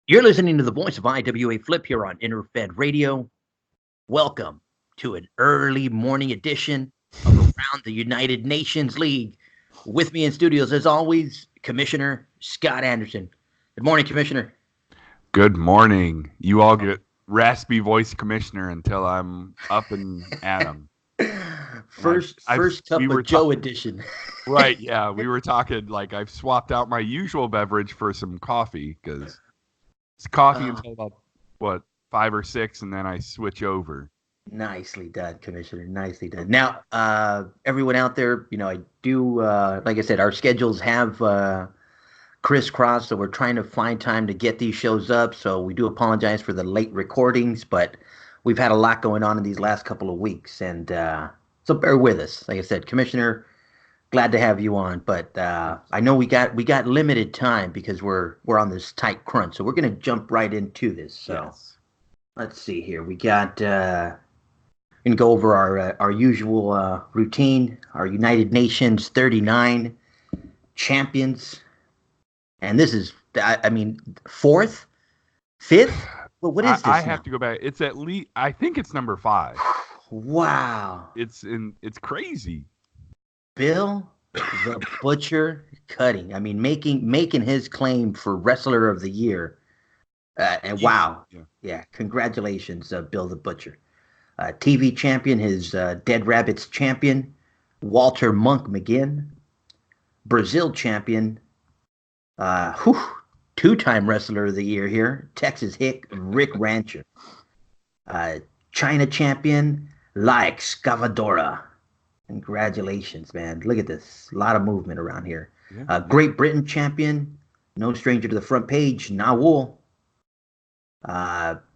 You're listening to the voice of IWA Flip here on Interfed Radio. Welcome to an early morning edition of Around the United Nations League. With me in studios, as always, Commissioner Scott Anderson. Good morning, Commissioner. Good morning. You all get raspy voice commissioner until I'm up and at 'em. First cup of Joe edition. Right, yeah. We were talking like I've swapped out my usual beverage for some coffee because it's coffee until about, 5 or 6, and then I switch over. Nicely done, Commissioner. Nicely done. Now, everyone out there, I do, like I said, our schedules have crisscrossed, so we're trying to find time to get these shows up. So we do apologize for the late recordings, but we've had a lot going on in these last couple of weeks, and so bear with us. Like I said, Commissioner, glad to have you on, but I know we got limited time because we're on this tight crunch, so we're going to jump right into this. So Yes. Let's see here. We got. We can go over our usual routine. Our United Nations 39 champions. And this is, fourth, fifth? Well, what is this I now? have to go back. It's at least, I think it's number 5. Wow. It's crazy. Bill the Butcher Cutting. I mean, making his claim for Wrestler of the Year. And wow. Yeah. Congratulations, Bill the Butcher. TV champion, his Dead Rabbits champion, Walter Monk McGinn. Brazil champion, two-time Wrestler of the Year here, Texas Hick, Rick Rancher. China champion, La Excavadora. Congratulations, man. Look at this. A lot of movement around here. Yeah. Great Britain champion, no stranger to the front page, Nawul.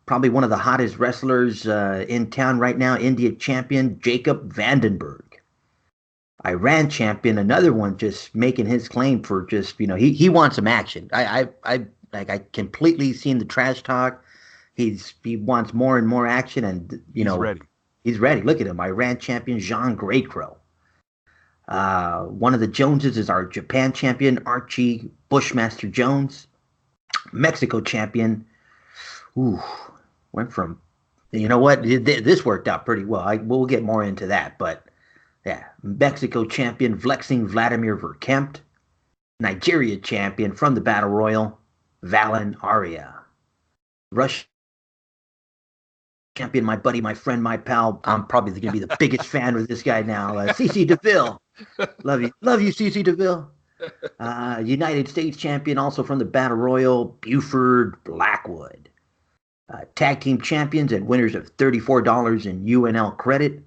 Probably one of the hottest wrestlers in town right now, India champion, Jacob Vandenberg. Iran champion, another one just making his claim for just, he wants some action. I completely seen the trash talk. He wants more and more action, and he's ready. He's ready. Look at him. Iran champion Jean Greycrow. One of the Joneses is our Japan champion, Archie Bushmaster Jones. Mexico champion. Went from, this worked out pretty well. We'll get more into that, but yeah, Mexico champion Vlexing Vladimir Verkempt, Nigeria champion from the Battle Royal, Valen Aria, Russia champion, my buddy, my friend, my pal. I'm probably going to be the biggest fan of this guy now, CC DeVille. Love you, CC DeVille. United States champion, also from the Battle Royal, Buford Blackwood. Tag team champions and winners of $34 in UNL credit,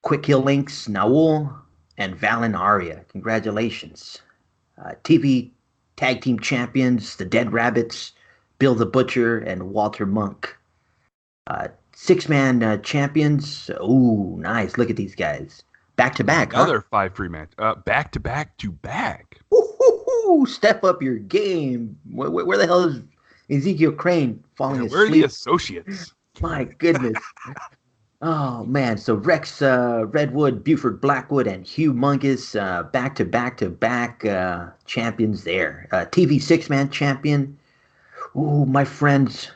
Quick Hill Links, Nawul, and Valen Aria. Congratulations. TV tag team champions, the Dead Rabbits, Bill the Butcher, and Walter Monk. Six-man champions. Ooh, nice. Look at these guys. Back-to-back. Another 5 free match. Back-to-back-to-back. Step up your game. Where the hell is Ezekiel Crane falling asleep? Where are the associates? My goodness. Oh, man. So Rex Redwood, Buford Blackwood, and Hugh Mungus, back-to-back-to-back champions there. TV six-man champion. Ooh, my friends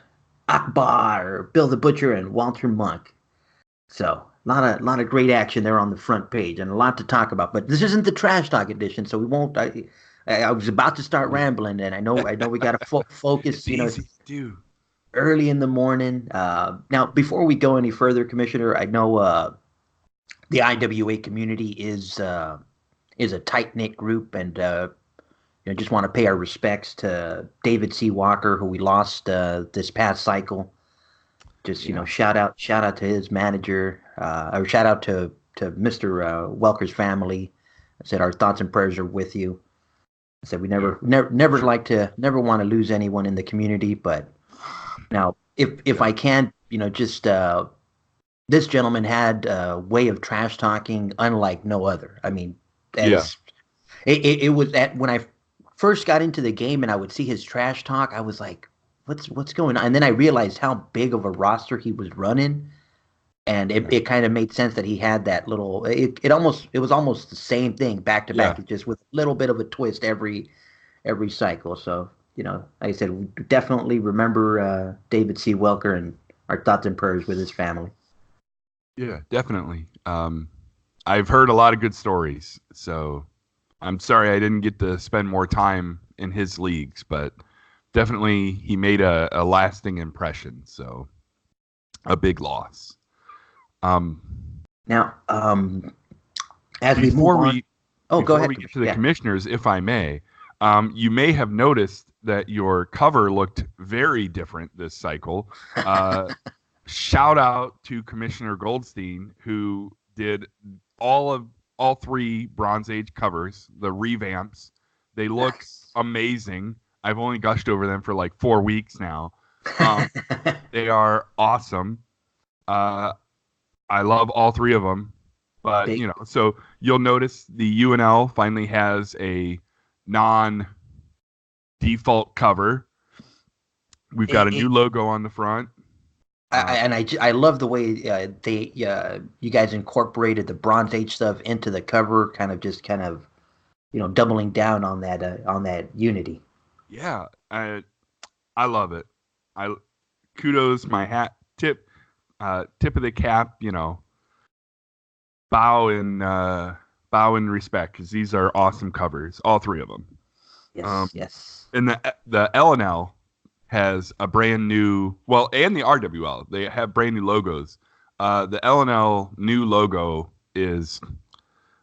Akbar, Bill the Butcher, and Walter Monk. So a lot of great action there on the front page and a lot to talk about. But this isn't the trash talk edition, so we won't. I was about to start rambling, and I know we got to focus. Early in the morning. Now, before we go any further, Commissioner, I know the IWA community is a tight knit group, and just want to pay our respects to David C. Walker, who we lost this past cycle. Just shout out to his manager, or shout out to Mr. Welker's family. I said our thoughts and prayers are with you. I said we never want to lose anyone in the community, but now if I can, this gentleman had a way of trash talking unlike no other. I mean, it was when I first got into the game and I would see his trash talk, I was like, what's going on? And then I realized how big of a roster he was running. And it kind of made sense that he had that little. It was almost the same thing back to back, just with a little bit of a twist every cycle. So like I said, we definitely remember David C. Welker and our thoughts and prayers with his family. Yeah, definitely. I've heard a lot of good stories, so I'm sorry I didn't get to spend more time in his leagues, but definitely he made a lasting impression. So a big loss. Um, Now, as we move before on, we oh, go before ahead, we get to Commissioner. the Yeah. commissioners, if I may, you may have noticed that your cover looked very different this cycle. Uh, Shout out to Commissioner Goldstein who did all of all three Bronze Age covers, the revamps. They look Nice. amazing. I've only gushed over them for like 4 weeks now. Um, they are awesome. Uh, I love all three of them. But, Big. so you'll notice the UNL finally has a non default cover. We've got It, a new it, logo on the front. and I love the way they you guys incorporated the Bronze Age stuff into the cover, kind of doubling down on that unity. Yeah, I love it. I kudos, my hat tip of the cap. Bow in bow in respect because these are awesome covers, all three of them. Yes, Um, yes. and the LNL has a brand new, well, and the RWL, they have brand new logos. The LNL new logo is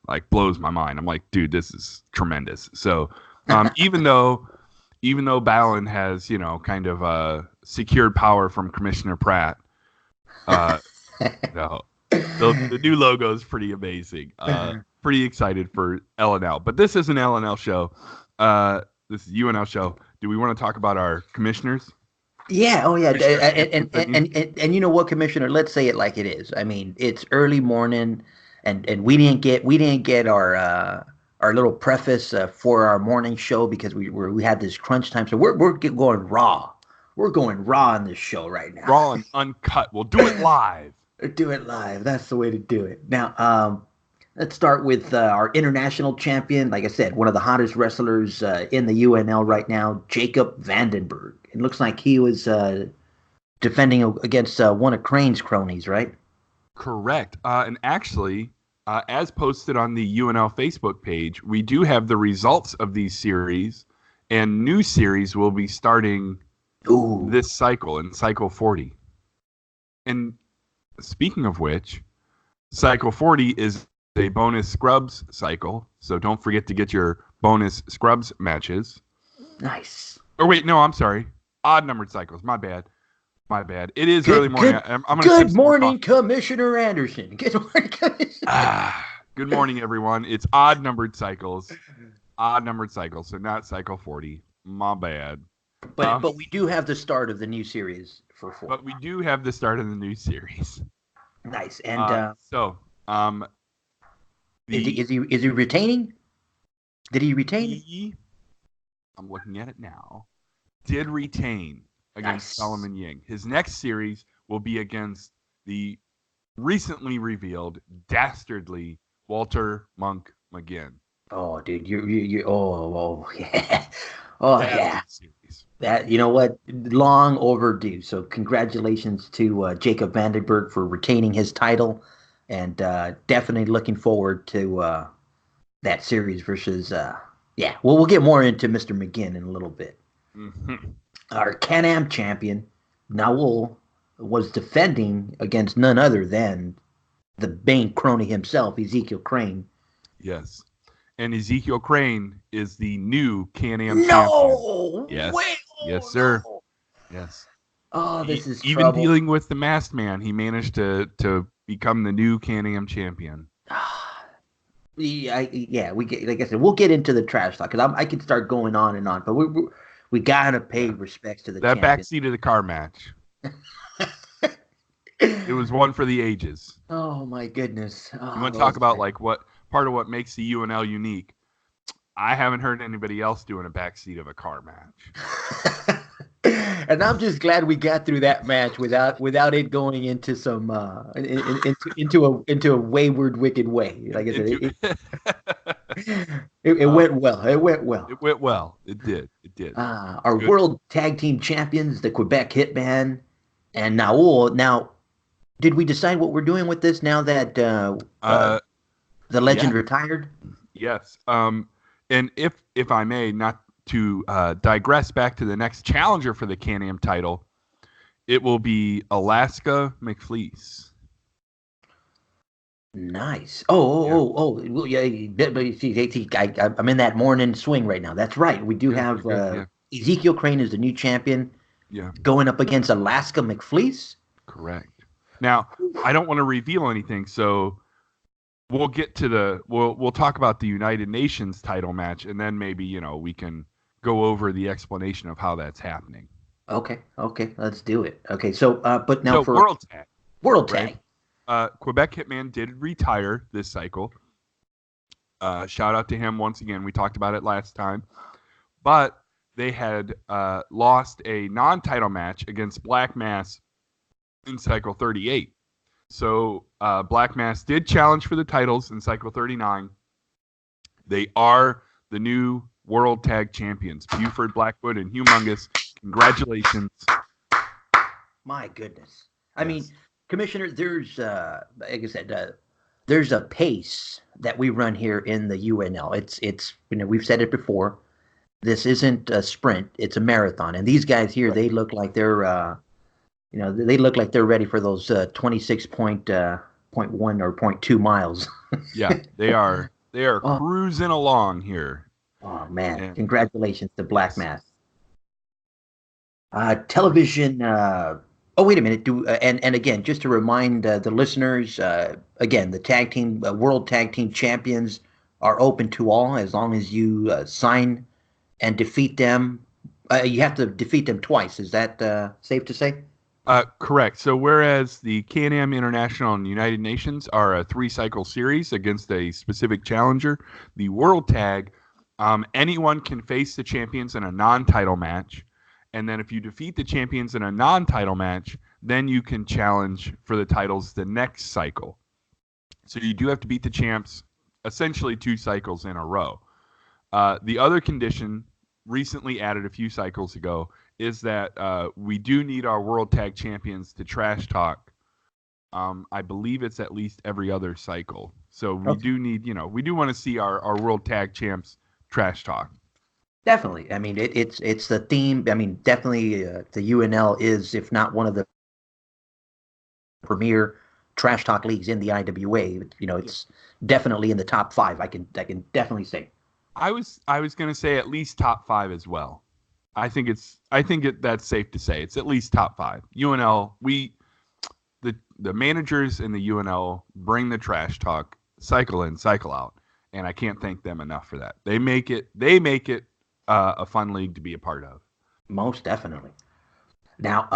like blows my mind. I'm like, dude, this is tremendous. So even though Ballin has kind of secured power from Commissioner Pratt, uh, no, the new logo is pretty amazing. Pretty excited for LNL, but this is an LNL show. This is UNL show. Do we want to talk about our commissioners? Yeah, oh yeah, Commissioner champions. and you know what, Commissioner? Let's say it like it is. I mean, it's early morning, and we didn't get our little preface for our morning show because we had this crunch time. So going raw. We're going raw on this show right now. Raw and uncut. We'll do it live. Do it live. That's the way to do it. Now, let's start with our international champion. Like I said, one of the hottest wrestlers in the UNL right now, Jacob Vandenberg. It looks like he was defending against one of Crane's cronies, right? Correct. And actually, as posted on the UNL Facebook page, we do have the results of these series, and new series will be starting Ooh, this cycle in cycle 40. And speaking of which, cycle 40 is a bonus scrubs cycle, so don't forget to get your bonus scrubs matches. nice. Or wait, no, I'm sorry. Odd numbered cycles. My bad. My bad. It is early Good, morning. good, I'm going to sip good some more morning, coffee. Commissioner Anderson. Good morning, Commissioner. Good morning, everyone. It's odd numbered cycles. Odd numbered cycles, so not cycle 40. My bad. But we do have the start of the new series for four. But we do have the start of the new series. Nice. And So, is he the is he is he retaining? Did he retain? he, I'm looking at it now, did retain against Nice. Solomon Ying. His next series will be against the recently revealed dastardly Walter Monk McGinn. Oh, dude, you oh yeah, oh yeah. Dastard series. That you know what, long overdue. So congratulations to Jacob Vandenberg for retaining his title, and definitely looking forward to that series versus yeah. Well, we'll get more into Mr. McGinn in a little bit. Mm-hmm. Our Can-Am champion Nawul was defending against none other than the Bane crony himself, Ezekiel Crane. Yes. And Ezekiel Crane is the new Can-Am champion. No way! Yes. Yes, Oh sir. no! Yes. Oh, this is Even trouble. dealing with the masked man, he managed to become the new Can-Am champion. Yeah, we get like I said, we'll get into the trash talk because I can start going on and on, but we gotta pay Yeah. respects to the That champion. backseat of the car match. It was one for the ages. Oh my goodness! You Oh, want to talk those about guys. like what part of what makes the UNL unique? I haven't heard anybody else doing a backseat of a car match. And I'm just glad we got through that match without it going into some into a wayward, wicked way. Like I said, Into it um, went well. It went well. it went well. It did. It It did. Our Good. world tag team champions, the Quebec Hitman, and Naul. Now, did we decide what we're doing with this now that Uh, the yeah. legend retired? Yes. And if I may, not to digress back to the next challenger for the Can-Am title, it will be Alaska McFleece. Nice. Yeah. Well, yeah. I'm in that morning swing right now. That's right. We do Good. have Good. Yeah. Ezekiel Crane is the new champion Yeah. going up against Alaska McFleece. Correct. Now, I don't want to reveal anything, so we'll get to we'll talk about the United Nations title match, and then maybe we can go over the explanation of how that's happening. Okay, let's do it. Okay, so but now So for World Tag, World right? Tag. Quebec Hitman did retire this cycle. Shout out to him once again. We talked about it last time, but they had lost a non-title match against Black Mass in Cycle 38. So Black Mass did challenge for the titles in Cycle 39. They are the new World Tag Champions, Buford, Blackwood, and Humongous. Congratulations. My goodness. I mean, Yes. Commissioner, there's like I said, there's a pace that we run here in the UNL. It's we've said it before. This isn't a sprint; it's a marathon. And these guys here, they look like they're they look like they're ready for those 26.1 or point 0.2 miles. Yeah, they are. They are Oh, cruising along here. oh man! And Congratulations to Black yes. Mass. Television. Oh, wait a minute. Do and again, just to remind the listeners, again, the tag team, world tag team champions are open to all as long as you sign and defeat them. You have to defeat them twice. Is that safe to say? Correct. So whereas the Can-Am International and United Nations are a 3-cycle series against a specific challenger, the World Tag, anyone can face the champions in a non-title match. And then if you defeat the champions in a non-title match, then you can challenge for the titles the next cycle. So you do have to beat the champs essentially 2 cycles in a row. The other condition, recently added a few cycles ago, is that we do need our World Tag Champions to trash talk. I believe it's at least every other cycle. So we Okay. do need, we do want to see our World Tag Champs trash talk. Definitely. I mean, it's the theme. I mean, definitely the UNL is, if not one of the premier trash talk leagues in the IWA. It's definitely in the top five. I can definitely say. I was going to say at least top 5 as well. That's safe to say. It's at least top 5. UNL, the managers in the UNL bring the trash talk cycle in, cycle out, and I can't thank them enough for that. They make it a fun league to be a part of. Most definitely. Now,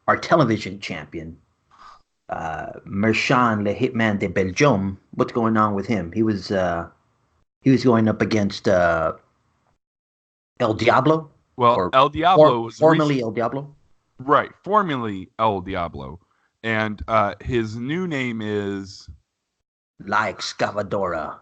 our television champion, Merchan Le Hitman de Belgium. What's going on with him? He was going up against El Diablo, Well, or El Diablo was formerly El Diablo. right, formerly El Diablo, and his new name is, La Excavadora.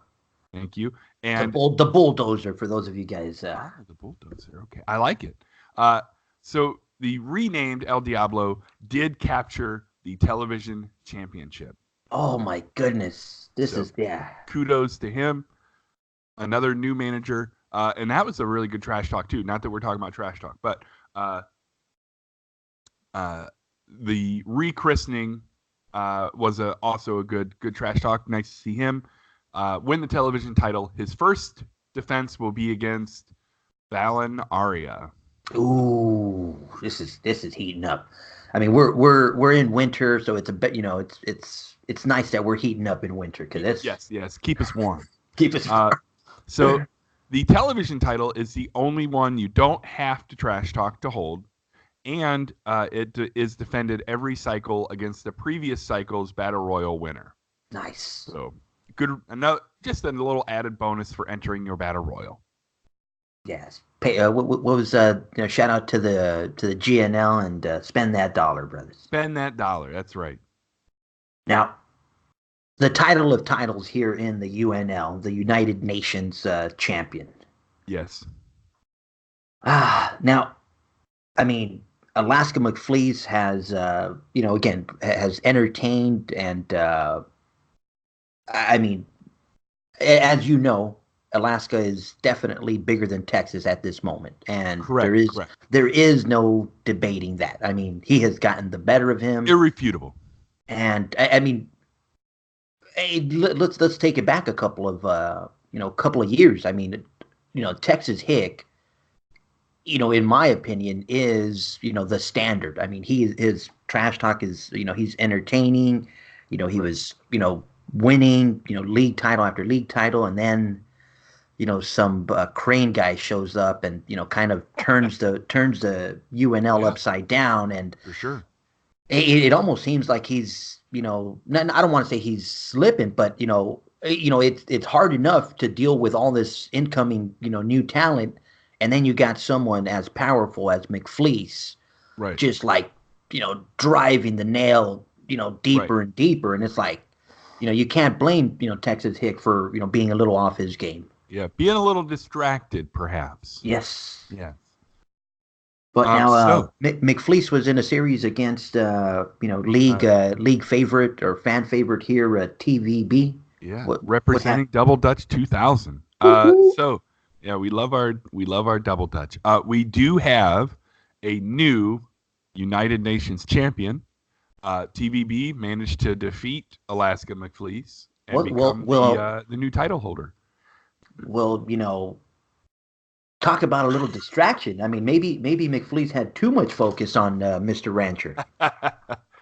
thank you, The and bull, the bulldozer. For those of you guys, the bulldozer. Okay, I like it. Uh, so the renamed El Diablo did capture the television championship. oh my goodness, this So is yeah. kudos to him. Another new manager, and that was a really good trash talk too. Not that we're talking about trash talk, but uh, uh, the rechristening was also a good trash talk. Nice to see him win the television title. His first defense will be against Valen Aria. Ooh, this is heating up. I mean, we're in winter, so it's a bit, it's nice that we're heating up in winter because it's Yes, keep us warm. keep us. So the television title is the only one you don't have to trash talk to hold, and it is defended every cycle against the previous cycle's battle royal winner. Nice. So good, just a little added bonus for entering your battle royal. Yes. Pay. What was shout out to the GNL and spend that dollar, brothers. Spend that dollar. That's right. Now, the title of titles here in the UNL, the United Nations champion. Yes. Now, I mean, Alaska McFleece has, again, has entertained and, I mean, as you know, Alaska is definitely bigger than Texas at this moment, and there Correct, is correct. there is no debating that. I mean, he has gotten the better of him, Irrefutable. and I mean, hey, let's take it back a couple of years. I mean, Texas Hick, in my opinion, is the standard. I mean, his trash talk is he's entertaining. He Right. was winning league title after league title, and then some crane guy shows up and kind of turns the UNL Yeah, upside down, and for sure. it almost seems like he's I don't want to say he's slipping, but it's hard enough to deal with all this incoming new talent, and then you got someone as powerful as McFleece Right, just like driving the nail right. deeper and deeper, and it's like you can't blame Texas Hick for being a little off his game. Yeah, being a little distracted, perhaps. Yes. Yeah. But now, So, McFleece was in a series against, uh, league favorite or fan favorite here, TVB. yeah, What representing happened? Double Dutch 2000. Woo-hoo. So yeah, we love our Double Dutch. We do have a new United Nations champion. TVB managed to defeat Alaska McFleece and Well, well, become the well, uh, the new title holder. well. Talk about a little distraction. I mean, maybe McFleece had too much focus on Mr. Rancher,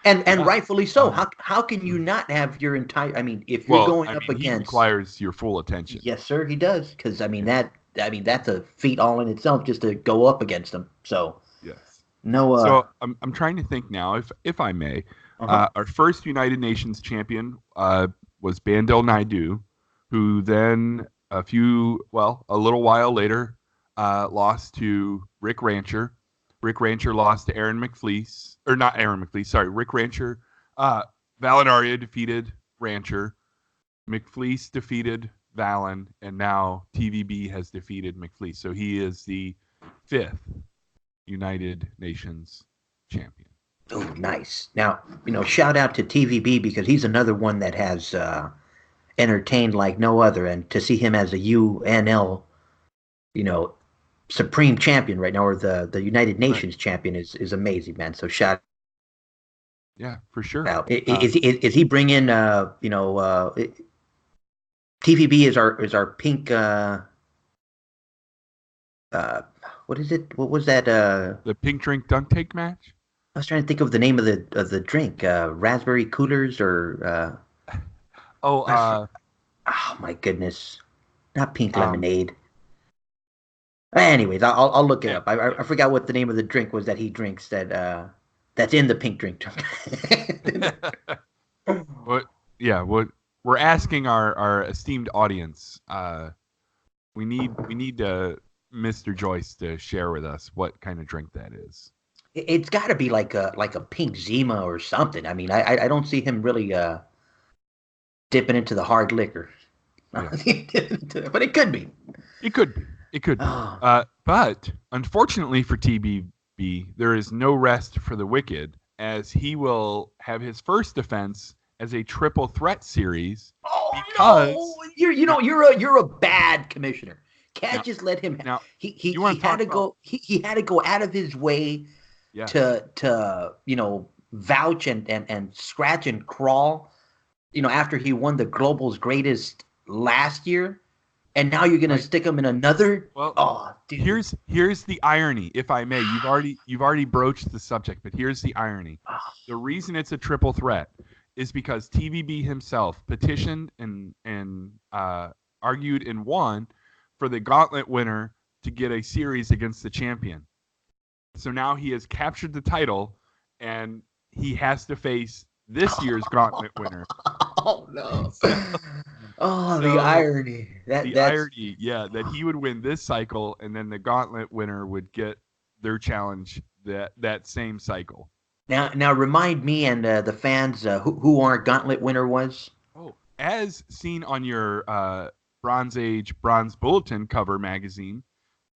and Yeah. rightfully so. Uh, How can you not have your entire? I mean, if you're well, going I up mean, he against, requires your full attention. yes, sir, he does. Because Yeah. I mean that's a feat all in itself just to go up against him. So Yes. no, So I'm trying to think now, if I may. uh-huh. Our first United Nations champion was Bandel Naidu, who then a little while later, lost to Rick Rancher. Rick Rancher lost to Aaron McFleece, or not Aaron McFleece, sorry, Rick Rancher. Uh, Valinaria defeated Rancher. McFleece defeated Valen, and now TVB has defeated McFleece. So he is the fifth United Nations champion. Oh, nice. Now, shout out to TVB because he's another one that has entertained like no other, and to see him as a UNL, you know, supreme champion right now, or the United Right. Nations champion is amazing, man. So shout Yeah, for sure. out. Is he bringing TVB is our pink uh what is it? What was that? The pink drink dunk take match. I was trying to think of the name of the drink. Raspberry coolers or Oh, I oh my goodness, not pink um, lemonade. Anyways, I'll look it yeah, up. I forgot what the name of the drink was that he drinks that's in the pink drink. what? Yeah, what we're asking our esteemed audience. We need Mr. Joyce to share with us what kind of drink that is. It's got to be like a pink Zima or something. I mean, I don't see him really dipping into the hard liquor, Yeah, but it could be. it could be. It could be. Oh, But unfortunately for TBB, there is no rest for the wicked, as he will have his first defense as a triple threat series oh because no! now You're a bad commissioner. Can't now just let him. now you He want to had talk to about. go. He had to go out of his way Yes. to vouch and scratch and crawl. After he won the Global's greatest last year, and now you're gonna Right. stick him in another. Well, Oh, dude. here's the irony, if I may. You've already broached the subject, but here's the irony. The reason it's a triple threat is because TVB himself petitioned and argued and won for the gauntlet winner to get a series against the champion. So now he has captured the title, and he has to face this year's gauntlet winner. Oh no. So, Oh, the so irony. That the that's irony, yeah, that he would win this cycle, and then the gauntlet winner would get their challenge that same cycle. now remind me and the fans who our gauntlet winner was. Oh, as seen on your Bronze Age Bronze Bulletin cover magazine,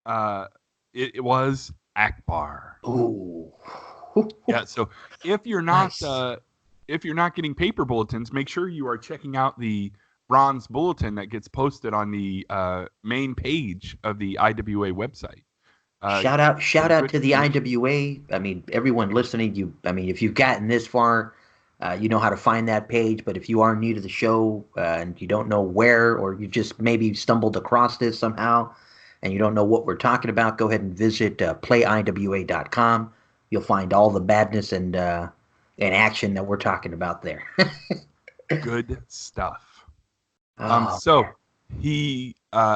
uh, It was Akbar. Ooh. Yeah. So if you're not Nice. if you're not getting paper bulletins, make sure you are checking out the bronze bulletin that gets posted on the main page of the IWA website. Shout Some out good to the information. IWA. I mean, everyone listening, I mean, if you've gotten this far, you know how to find that page. But if you are new to the show and you don't know where, or you just maybe stumbled across this somehow, and you don't know what we're talking about, go ahead and visit playiwa.com. You'll find all the badness and action that we're talking about there. Good stuff. Oh So man. he,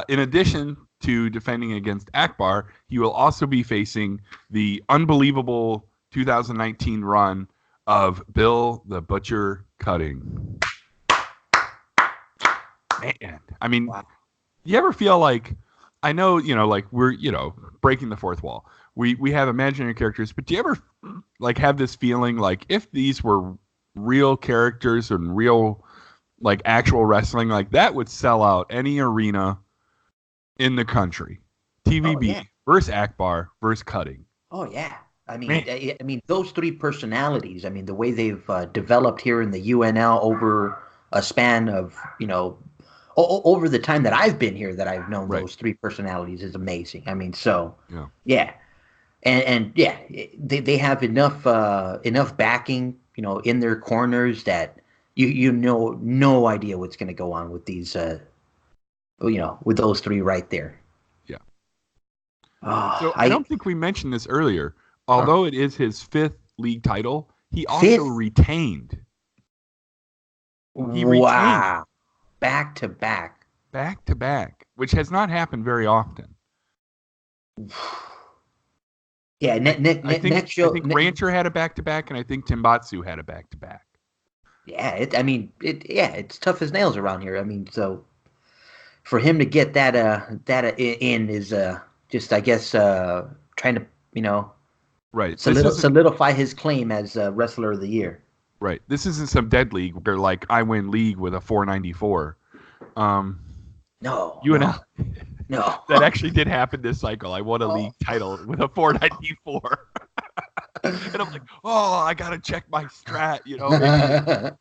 in addition to defending against Akbar, he will also be facing the unbelievable 2019 run of Bill the Butcher Cutting. Man, I mean, Wow. you ever feel like, I know, like we're, breaking the fourth wall. We have imaginary characters, but do you ever like have this feeling like if these were real characters and real like actual wrestling, like that would sell out any arena in the country. Oh yeah. TVB versus Akbar versus Cutting. Oh yeah. Man, I mean, those three personalities. I mean, the way they've developed here in the UNL over a span of over the time that I've been here, that I've known right. those three personalities is amazing. I mean, so Yeah. yeah, and yeah, they have enough backing, in their corners that you know no idea what's going to go on with these, with those three right there. Yeah. Oh, So I don't think we mentioned this earlier. huh. Although it is his fifth league title, he also Fifth. retained. He retained Wow. Back to back. back to back, which has not happened very often. Yeah, I, I think next I show. think Rancher had a back to back, and I think Timbatsu had a back to back. Yeah, I mean, yeah, it's tough as nails around here. I mean, so for him to get that in is just, I guess, trying to Right. This isn't solidify his claim as wrestler of the year. right. This isn't some dead league where like I win league with a 494. Um, No, no, UNL. no. That actually did happen this cycle. I won a Oh. league title with a 494. And I'm like, oh, I gotta check my strat.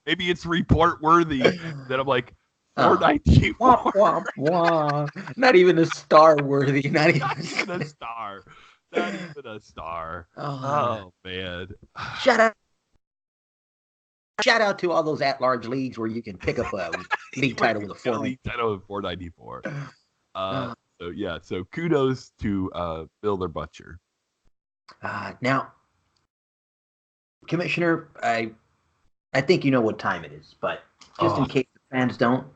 Maybe it's report worthy. That I'm like Oh. Womp 494. womp womp. Not even a star worthy. Not even. Not even a star. Not even a star. Oh. Oh man. Shout out Shout out to all those at-large leagues where you can pick up a league Where title you with a get a 4 league title with 494. Uh, So yeah. So kudos to Bill the Butcher. now, Commissioner, I think you know what time it is, but just in Oh, case the fans don't,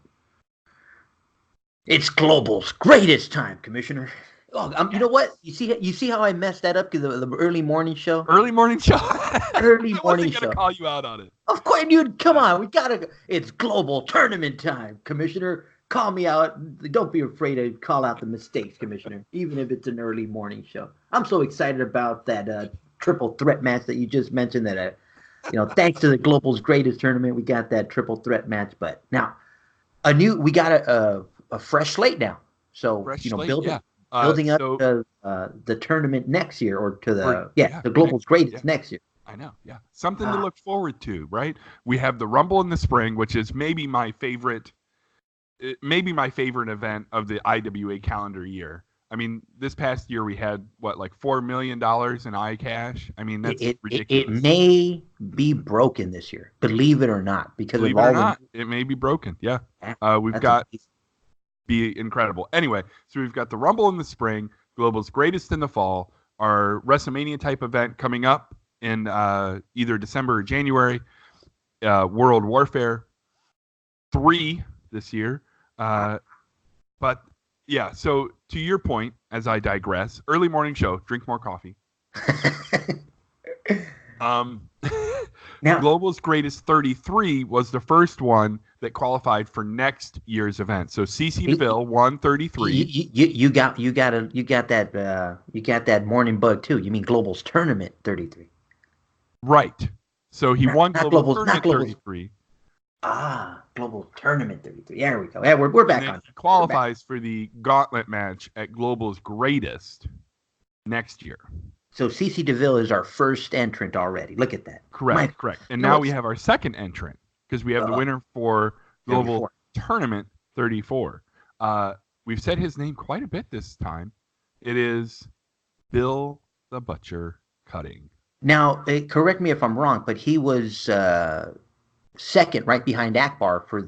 it's Global's greatest time, Commissioner. Oh, you know what? yes. You see how I messed that up to the early morning show? Early morning show. I Early morning wasn't gonna show. call you out on it. Of course, dude. Come Uh, on, we gotta. It's global tournament time, Commissioner. Call me out. Don't be afraid to call out the mistakes, Commissioner, even if it's an early morning show. I'm so excited about that triple threat match that you just mentioned. That thanks to the global's greatest tournament, we got that triple threat match. But now, we got a fresh slate now. So Fresh slate, yeah. building up So to the tournament next year, or to for the for next global's year, yeah. greatest next year. I know, yeah. Something to Ah, look forward to, right? We have the Rumble in the spring, which is maybe my favorite event of the IWA calendar year. I mean, this past year we had what, like $4 million in iCash. I mean, that's it ridiculous. may be broken this year, believe it or not, because of Believe it or all the. not, it may be broken. Yeah, we've That's got amazing. be incredible. Anyway, so we've got the Rumble in the spring, Global's greatest in the fall, our WrestleMania type event coming up in either December or January, World Warfare 3 this year. But yeah, so to your point, as I digress, early morning show, drink more coffee. Um, Now, Global's Greatest 33 was the first one that qualified for next year's event. So CC you, DeVille won 33. you got that morning bug too. You mean Global's tournament 33, Right. So he won not Global's Global's. Tournament 33, Global tournament 33. There we go. Yeah, we're and back then on. he We're back. qualifies for the gauntlet match at Global's Greatest. next year. So CC DeVille is our first entrant already. Look at that. My, Correct. And you know now we what's have our second entrant because we have the winner for Global 34. Tournament 34. We've said his name quite a bit this time. It is Bill the Butcher Cutting. Now, correct me if I'm wrong, but he was second, right behind Akbar for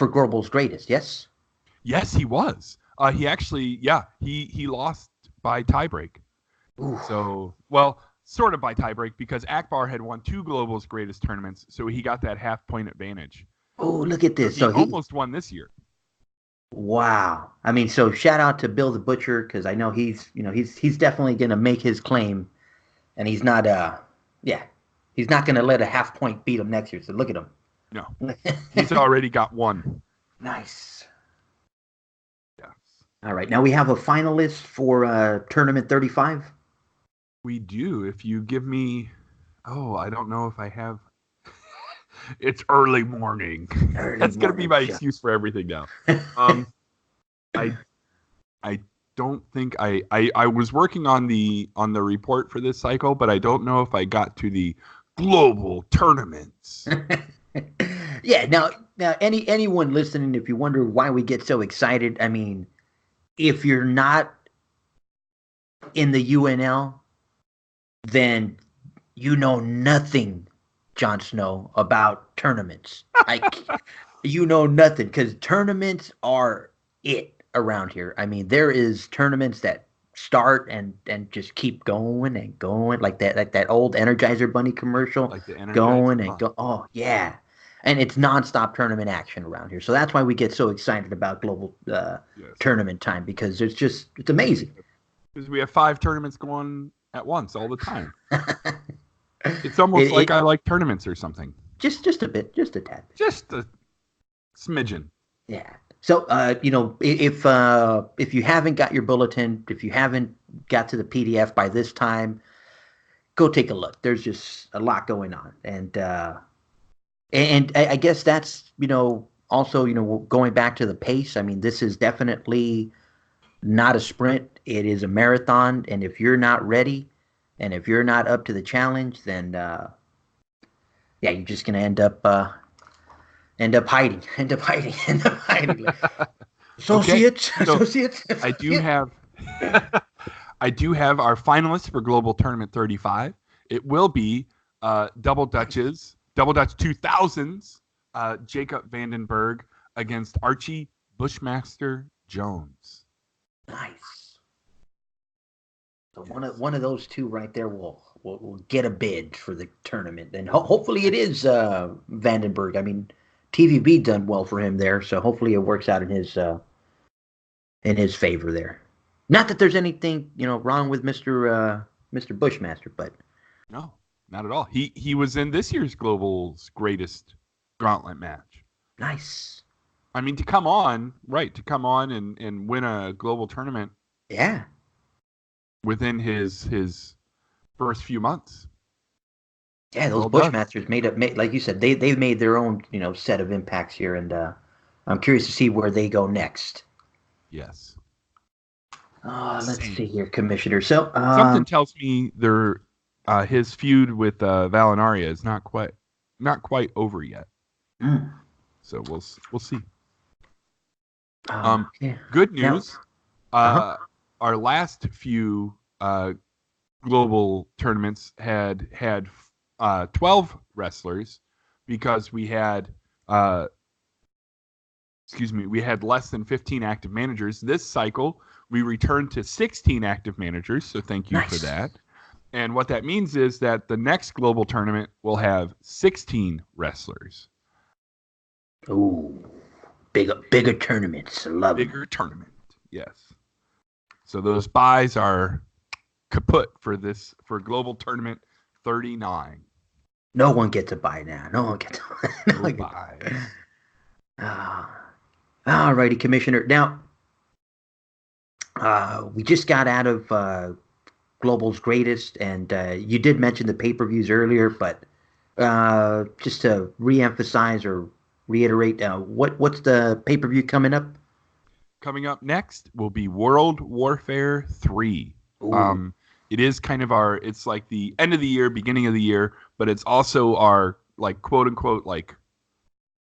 Global's greatest. Yes. Yes, he was. He actually, he lost by tiebreak. Ooh. So, well, sort of by tiebreak because Akbar had won 2 Global's greatest tournaments, so he got that half point advantage. Oh, look at So this. he So he, almost won this year. wow. I mean, so shout out to Bill the Butcher because I know he's definitely going to make his claim, and he's not yeah, he's not going to let a half point beat him next year. So look at him. No, he's already got 1. Nice. Yes. All right. Now we have a finalist for tournament 35. We do. If you give me, I don't know if I have. It's early morning. Early That's gonna be morning my show. excuse for everything now. Um, I I don't think I was working on the report for this cycle, but I don't know if I got to the global tournaments. Yeah. Now, anyone listening, if you wonder why we get so excited, I mean, if you're not in the UNL, then you know nothing, Jon Snow, about tournaments. You know nothing because tournaments are it around here. I mean, there is tournaments that start and just keep going and going like that old Energizer Bunny commercial, Like the Energizer. going and go. Oh yeah, and it's nonstop tournament action around here. So that's why we get so excited about global Yes. tournament time because it's amazing. Because we have 5 tournaments going at once all the time. It's almost it, like it I like tournaments or something. just a bit, just a tad. Just a smidgen. Yeah. So, if you haven't got your bulletin, if you haven't got to the PDF by this time, go take a look. There's just a lot going on, and I guess that's also going back to the pace. I mean, this is definitely not a sprint. It is a marathon, and if you're not ready, and if you're not up to the challenge, then yeah, you're just gonna end up hiding, end up hiding, end up hiding. Okay. Associates, So associates. I do have I do have our finalists for Global Tournament 35. It will be Double Dutch 2000s, Jacob Vandenberg against Archie Bushmaster Jones. Nice. So Yes. one of those two right there will get a bid for the tournament, and hopefully it is Vandenberg. I mean, TVB done well for him there, so hopefully it works out in his favor there. Not that there's anything wrong with Mister Bushmaster, but No, not at all. He was in this year's Global's greatest gauntlet match. nice. I mean, to come on and win a global tournament Yeah, within his first few months. yeah. Those Well done. Bushmasters made like you said, they've made their own set of impacts here, and I'm curious to see where they go next. Yes. Let's Same. see here, Commissioner. So, Something tells me his feud with Valinaria is not quite over yet. mm, So we'll see. yeah. Good Now, news. uh-huh. Our last few global tournaments had 12 wrestlers because we had we had less than 15 active managers. This cycle, we returned to 16 active managers, so thank you for Nice. that. And what that means is that the next global tournament will have 16 wrestlers. Ooh, bigger tournaments. Love them. Bigger tournament. Yes. So those buys are kaput for global tournament 39. No one gets a buy now. No one gets. No one gets. Buys. All righty, Commissioner. Now, we just got out of Global's greatest, and you did mention the pay-per-views earlier, but just to re-emphasize or reiterate, what's the pay-per-view coming up? Coming up next will be World Warfare 3. Ooh. It is kind of it's like the end of the year, beginning of the year, but it's also our like quote unquote like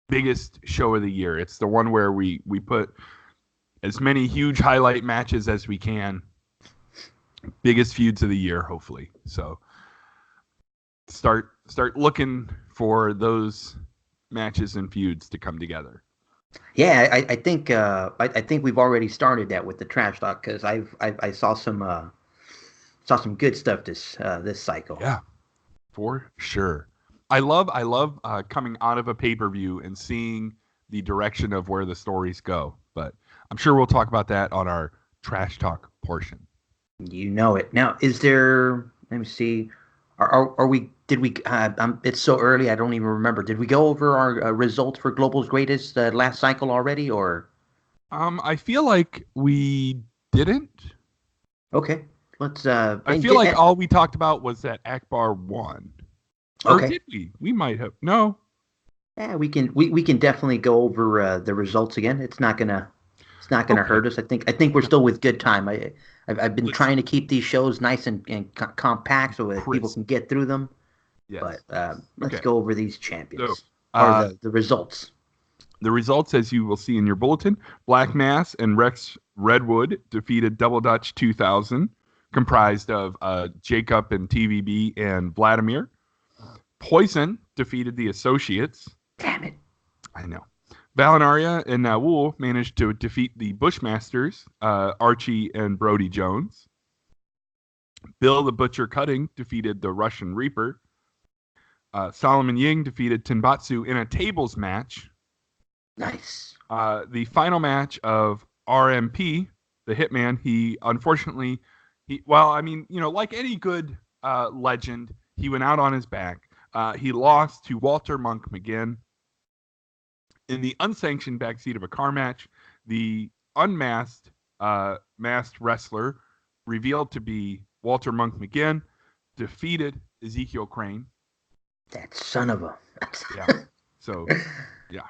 biggest show of the year. It's the one where we put as many huge highlight matches as we can. Biggest feuds of the year, hopefully. So start looking for those matches and feuds to come together. Yeah, I think we've already started that with the trash talk because I saw some good stuff this cycle. Yeah, for sure. I love coming out of a pay per view and seeing the direction of where the stories go. But I'm sure we'll talk about that on our trash talk portion. You know it. Now, is there? Let me see. Are we? Did we? It's so early. I don't even remember. Did we go over our results for Global's Greatest last cycle already, or? I feel like we didn't. Okay, let's. I feel like all we talked about was that Akbar won. Or Okay. did we? We might have. No. Yeah, we can definitely go over the results again. It's not gonna Okay. hurt us. I think we're still with good time. I've been Let's trying to keep these shows nice and compact so that people crisp. can get through them. But Yes. let's Okay. go over these So, champions or the results. the results, as you will see in your bulletin, Black Mass and Rex Redwood defeated Double Dutch 2000, comprised of Jacob and TVB and Vladimir. Poison defeated the Associates. Damn it! I know. Valinaria and Wool managed to defeat the Bushmasters, Archie and Brody Jones. Bill the Butcher Cutting defeated the Russian Reaper. Solomon Ying defeated Tenbatsu in a tables match. Nice. The final match of RMP, the Hitman, he unfortunately, like any good legend, he went out on his back. He lost to Walter Monk McGinn. In the unsanctioned backseat of a car match, the unmasked masked wrestler revealed to be Walter Monk McGinn defeated Ezekiel Crane. That son of a. Yeah. So, yeah.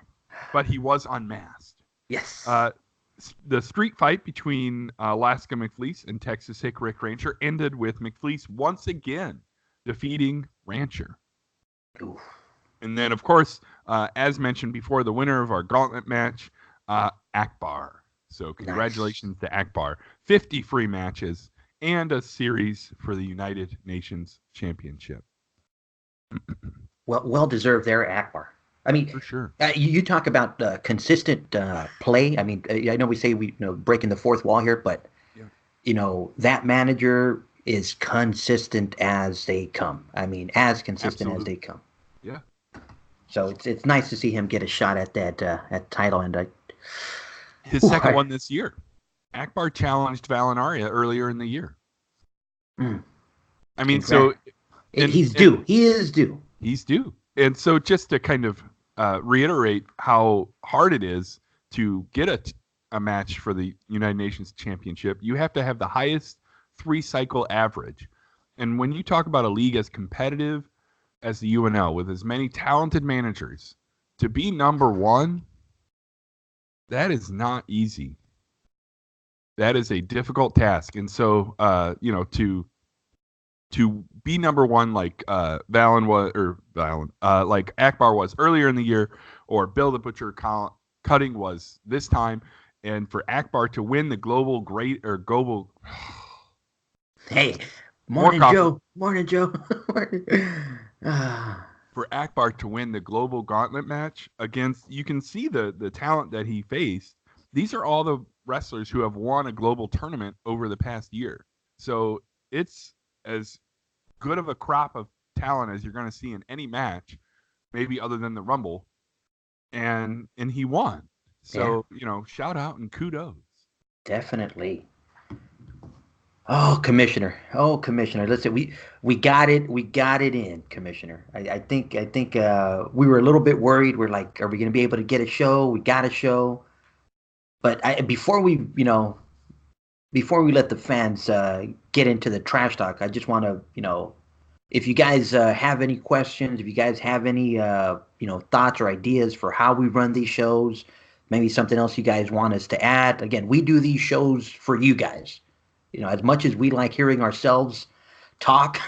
But he was unmasked. Yes. The street fight between Alaska McFleece and Texas Hick Rick Rancher ended with McFleece once again defeating Rancher. Oof. And then, of course, as mentioned before, the winner of our gauntlet match, Akbar. So congratulations Nice. to Akbar. 50 free matches and a series for the United Nations Championship. Well deserved there, Akbar. I mean, For sure. you talk about consistent play. I mean, I know we say we breaking the fourth wall here, but Yeah. that manager is consistent as they come. I mean, as consistent as Absolutely. they come. Yeah. So it's nice to see him get a shot at that at title. And His second one this year. Akbar challenged Valinaria earlier in the year. Mm, I mean, so he's due. He is due. He's due. And so just to kind of reiterate how hard it is to get a match for the United Nations Championship, you have to have the highest 3-cycle average. And when you talk about a league as competitive as the UNL with as many talented managers, to be number one, that is not easy. That is a difficult task. And so, to be number one like like Akbar was earlier in the year, or Bill the Butcher Cutting was this time, and for Akbar to win the global. Hey, More morning, coffee. Joe. Morning, Joe. For Akbar to win the global gauntlet match against, you can see the talent that he faced. These are all the wrestlers who have won a global tournament over the past year. So it's as good of a crop of talent as you're going to see in any match, maybe other than the Rumble, and he won. So shout out and kudos. Definitely. Oh, Commissioner. Oh, Commissioner. Listen, we got it. We got it in, Commissioner. I think we were a little bit worried. We're like, are we going to be able to get a show? We got a show. But before we let the fans get into the trash talk, I just want to, if you guys have any questions, if you guys have any, thoughts or ideas for how we run these shows, maybe something else you guys want us to add. Again, we do these shows for you guys. As much as we like hearing ourselves talk,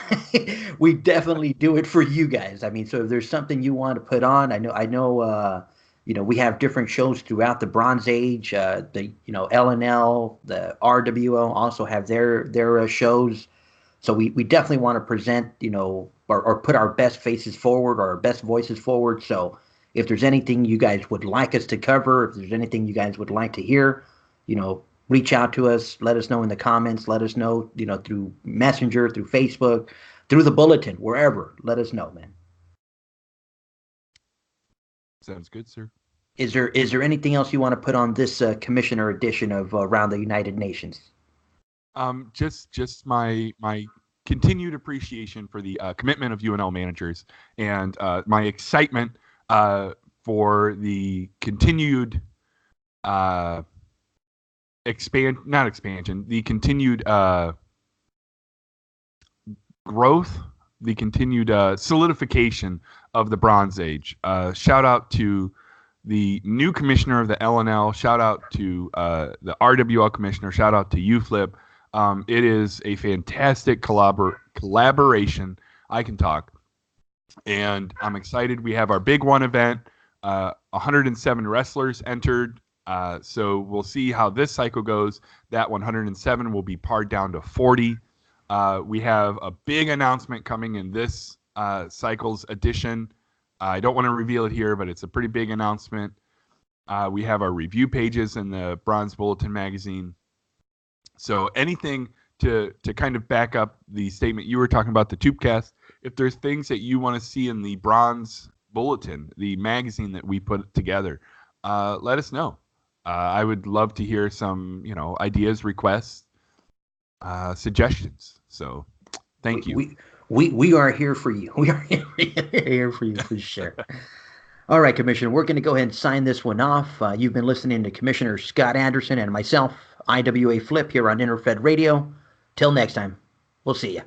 we definitely do it for you guys. I mean, so if there's something you want to put on, we have different shows throughout the Bronze Age. The LNL, the RWO also have their shows. So we definitely want to present, or put our best faces forward or our best voices forward. So if there's anything you guys would like us to cover, if there's anything you guys would like to hear, reach out to us. Let us know in the comments. Let us know, through Messenger, through Facebook, through the bulletin, wherever. Let us know, man. Sounds good, sir. Is there anything else you want to put on this commissioner edition of Around the United Nations? Just my continued appreciation for the commitment of UNL managers and my excitement for the continued not expansion, the continued growth, the continued solidification of the Bronze Age. Shout out to the new commissioner of the LNL. Shout out to the RWL commissioner. Shout out to UFlip. It is a fantastic collaboration. I can talk. And I'm excited. We have our Big One event. 107 wrestlers entered. So we'll see how this cycle goes. That 107 will be pared down to 40. We have a big announcement coming in this cycle's edition. I don't want to reveal it here, but it's a pretty big announcement. We have our review pages in the Bronze Bulletin magazine. So anything to kind of back up the statement you were talking about, the Tubecast, if there's things that you want to see in the Bronze Bulletin, the magazine that we put together, let us know. I would love to hear some, ideas, requests, suggestions. So thank you. We are here for you. We are here for you for sure. All right, Commissioner, we're going to go ahead and sign this one off. You've been listening to Commissioner Scott Anderson and myself, IWA Flip, here on Interfed Radio. Till next time, we'll see you.